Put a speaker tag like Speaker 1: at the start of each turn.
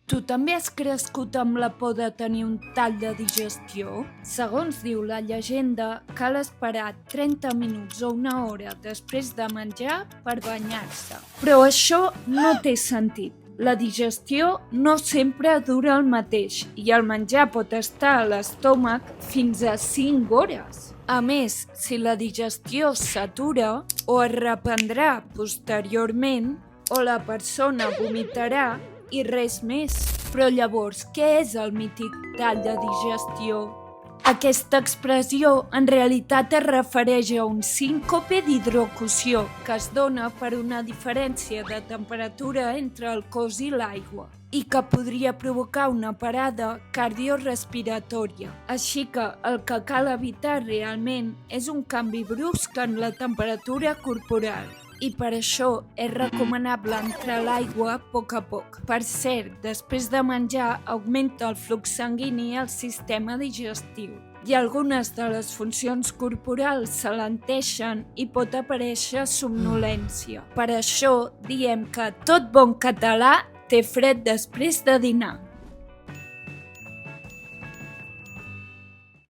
Speaker 1: Tu també has crescut amb la por de tenir un tall de digestió? Segons diu la llegenda, cal esperar 30 minuts o una hora després de menjar per banyar-se. Però això no té sentit. La digestió no sempre dura el mateix i el menjar pot estar a l'estómac fins a 5 hores. A més, si la digestió s'atura, o es reprendrà posteriorment, o la persona vomitarà i res més. Però llavors, què és el mític tall de digestió? Aquesta expressió en realitat es refereix a un síncope d'hidrocució que es dona per una diferència de temperatura entre el cos i l'aigua i que podria provocar una parada cardiorespiratòria. Així que el que cal evitar realment és un canvi brusc en la temperatura corporal. I per això és recomanable entrar a l'aigua a poc a poc. Per cert, després de menjar augmenta el flux sanguini al sistema digestiu i algunes de les funcions corporals s'alenteixen i pot aparèixer somnolència. Per això diem que tot bon català té fred després de dinar.